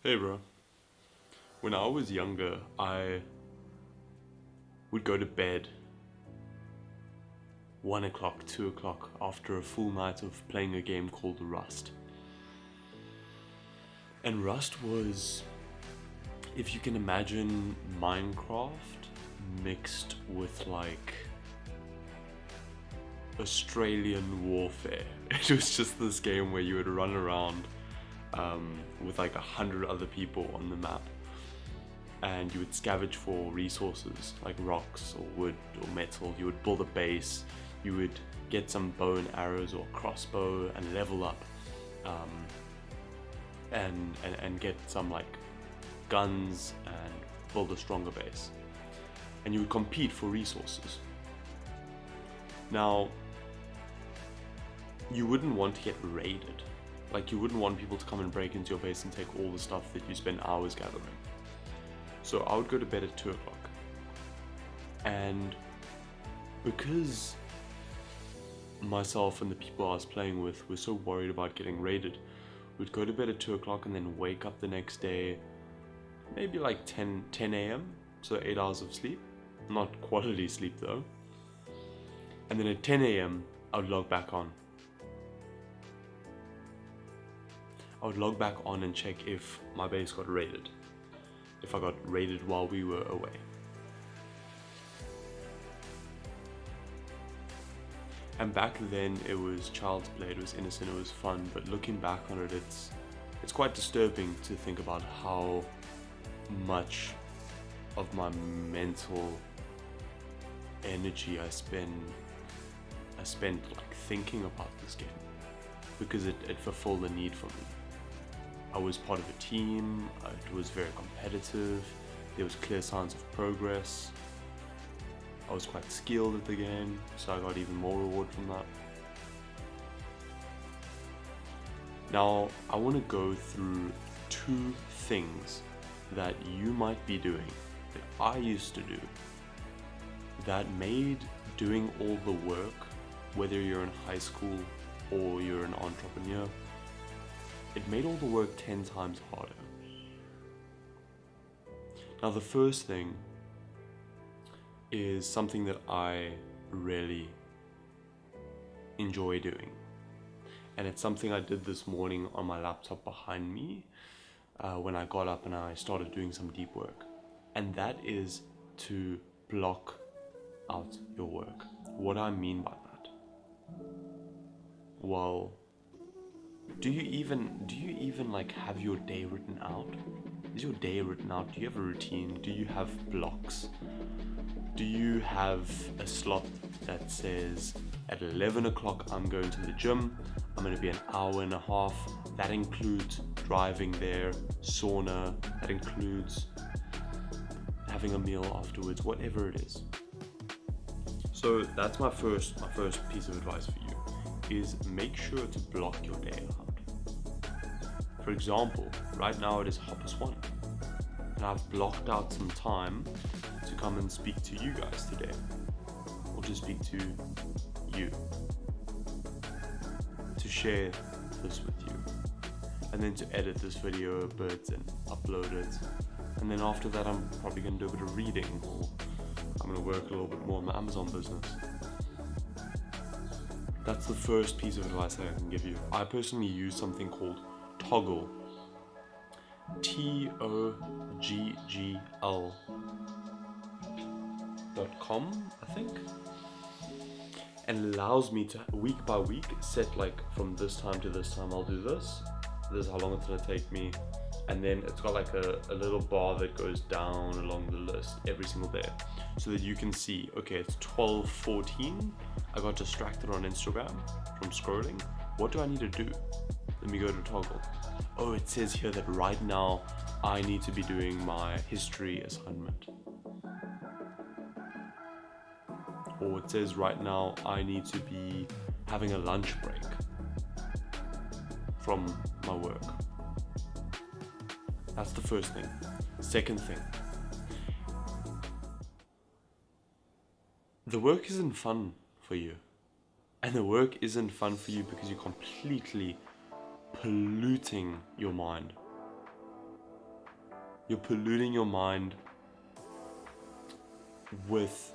Hey bro, when I was younger, I would go to bed 1 o'clock, 2 o'clock after a full night of playing a game called Rust. And Rust was, if you can imagine, Minecraft mixed with like Australian warfare. It was just this game where you would run around with like 100 other people on the map, and you would scavenge for resources like rocks or wood or metal. You would build a base, you would get some bow and arrows or crossbow and level up, and get some like guns and build a stronger base, and you would compete for resources. Now, you wouldn't want to get raided. Like, you wouldn't want people to come and break into your base and take all the stuff that you spend hours gathering. So I would go to bed at 2 o'clock. And because myself and the people I was playing with were so worried about getting raided, we'd go to bed at 2 o'clock and then wake up the next day, maybe like 10 a.m. So 8 hours of sleep. Not quality sleep though. And then at 10 a.m. I would log back on. I would log back on and check if my base got raided. If I got raided while we were away. And back then it was child's play, it was innocent, it was fun, but looking back on it, it's quite disturbing to think about how much of my mental energy I spent like thinking about this game, because it fulfilled a need for me. I was part of a team, it was very competitive, there was clear signs of progress, I was quite skilled at the game, so I got even more reward from that. Now, I want to go through 2 things that you might be doing, that I used to do, that made doing all the work, whether you're in high school or you're an entrepreneur, it made all the work 10 times harder. Now, the first thing is something that I really enjoy doing. And it's something I did this morning on my laptop behind me when I got up and I started doing some deep work. And that is to block out your work. What do I mean by that? Well, do you even like have your day written out? Is your day written out? Do you have a routine? Do you have blocks? Do you have a slot that says at 11 o'clock I'm going to the gym, I'm going to be an hour and a half, that includes driving there, sauna, that includes having a meal afterwards, whatever it is. So that's my first piece of advice for you, is make sure to block your day out. For example, right now it is 1:30, and I've blocked out some time to come and speak to you guys today, or to speak to you, to share this with you, and then to edit this video a bit and upload it, and then after that I'm probably going to do a bit of reading, or I'm going to work a little bit more on my Amazon business. That's the first piece of advice that I can give you. I personally use something called Toggl, toggl.com, I think, and allows me to week by week set like from this time to this time I'll do this. This is how long it's going to take me, and then it's got like a little bar that goes down along the list every single day, so that you can see, okay, it's 12:14, I got distracted on Instagram from scrolling, what do I need to do? Let me go to Toggl. Oh, it says here that right now I need to be doing my history assignment. Or it says right now I need to be having a lunch break from my work. That's the first thing. Second thing, the work isn't fun for you. And the work isn't fun for you because you're completely polluting your mind. You're polluting your mind with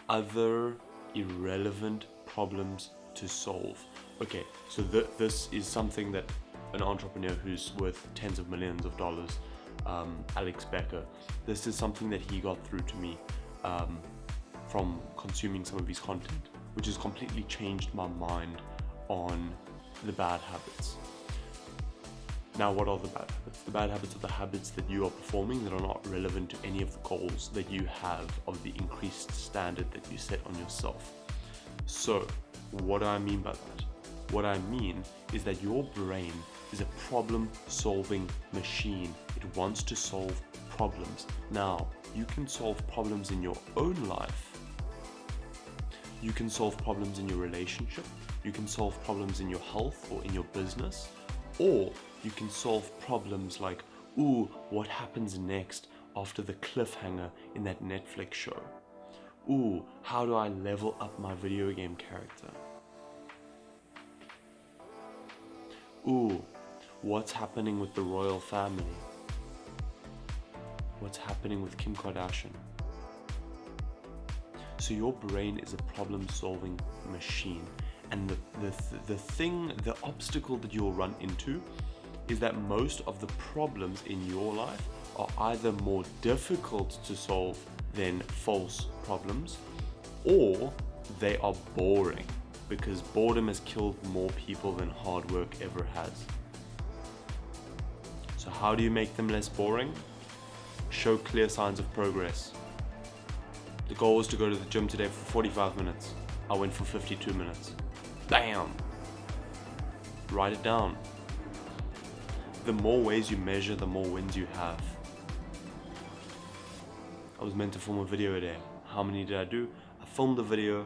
other irrelevant problems to solve. Okay, so this is something that an entrepreneur who's worth tens of millions of dollars, Alex Becker, this is something that he got through to me from consuming some of his content, which has completely changed my mind on the bad habits. Now, what are the bad habits? The bad habits are the habits that you are performing that are not relevant to any of the goals that you have of the increased standard that you set on yourself. So, what do I mean by that? What I mean is that your brain is a problem-solving machine. It wants to solve problems. Now, you can solve problems in your own life. You can solve problems in your relationship. You can solve problems in your health or in your business. Or you can solve problems like, ooh, what happens next after the cliffhanger in that Netflix show? Ooh, how do I level up my video game character? Ooh, what's happening with the royal family? What's happening with Kim Kardashian? So your brain is a problem-solving machine. And the obstacle that you'll run into is that most of the problems in your life are either more difficult to solve than false problems, or they are boring, because boredom has killed more people than hard work ever has. So how do you make them less boring? Show clear signs of progress. The goal was to go to the gym today for 45 minutes. I went for 52 minutes. Bam! Write it down. The more ways you measure, the more wins you have. I was meant to film a video today. How many did I do? I filmed the video,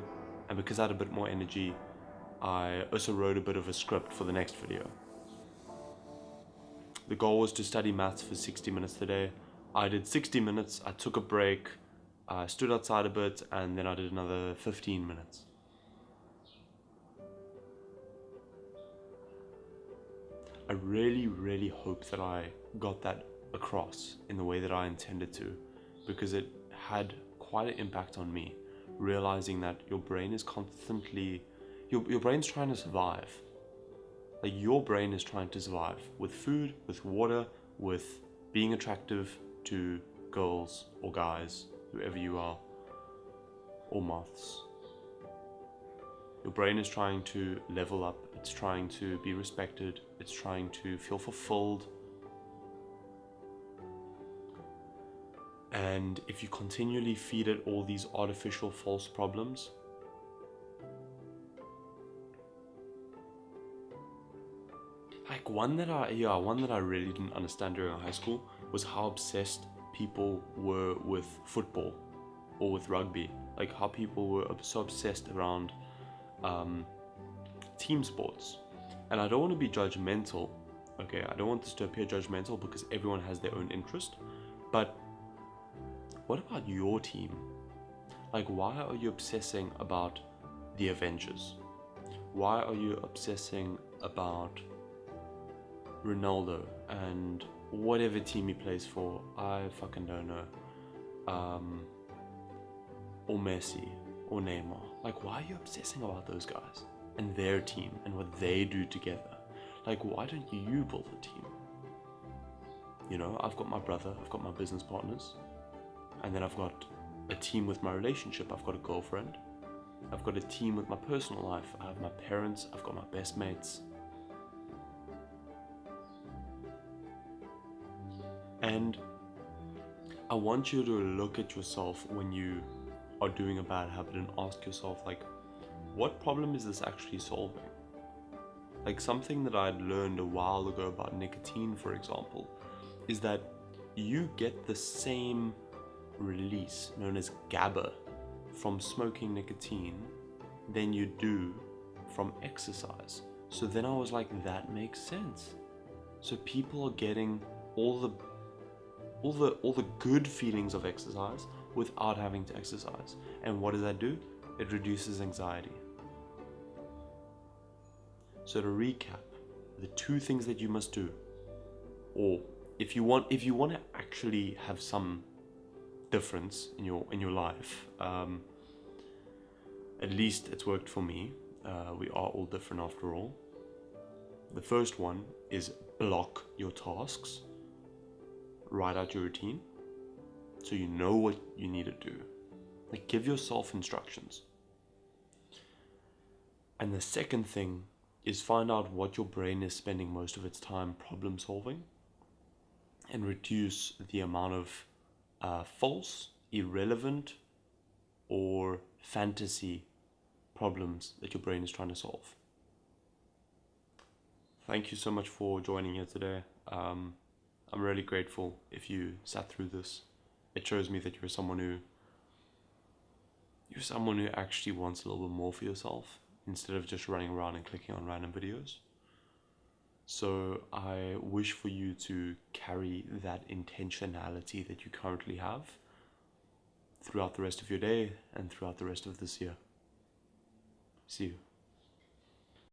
and because I had a bit more energy, I also wrote a bit of a script for the next video. The goal was to study maths for 60 minutes today. I did 60 minutes, I took a break, I stood outside a bit, and then I did another 15 minutes. I really hope that I got that across in the way that I intended to, because it had quite an impact on me, realizing that your brain is constantly, your brain's trying to survive. Like, your brain is trying to survive with food, with water, with being attractive to girls or guys, whoever you are, or moths. Your brain is trying to level up, it's trying to be respected, it's trying to feel fulfilled. And if you continually feed it all these artificial false problems, like one that I really didn't understand during high school was how obsessed people were with football or with rugby. Like how people were so obsessed around team sports. And I don't want to be judgmental, okay? I don't want this to appear judgmental because everyone has their own interest. But what about your team? Like, why are you obsessing about the Avengers? Why are you obsessing about Ronaldo and whatever team he plays for? I fucking don't know. Or Messi or Neymar. Like, why are you obsessing about those guys and their team and what they do together? Like, why don't you build a team? You know, I've got my brother, I've got my business partners, and then I've got a team with my relationship. I've got a girlfriend. I've got a team with my personal life. I have my parents, I've got my best mates. And I want you to look at yourself when you are doing a bad habit and ask yourself, like, what problem is this actually solving? Like, something that I'd learned a while ago about nicotine, for example, is that you get the same release known as GABA from smoking nicotine than you do from exercise. So then I was like, that makes sense. So people are getting all the good feelings of exercise without having to exercise. And what does that do? It reduces anxiety. So to recap, the two things that you must do, or if you want to actually have some difference in your life, at least it's worked for me. We are all different after all. The first one is block your tasks. Write out your routine so you know what you need to do. Like, give yourself instructions. And the second thing is find out what your brain is spending most of its time problem solving and reduce the amount of false, irrelevant, or fantasy problems that your brain is trying to solve. Thank you so much for joining here today. I'm really grateful if you sat through this. It shows me that you're someone who actually wants a little bit more for yourself instead of just running around and clicking on random videos. So I wish for you to carry that intentionality that you currently have throughout the rest of your day and throughout the rest of this year. See you.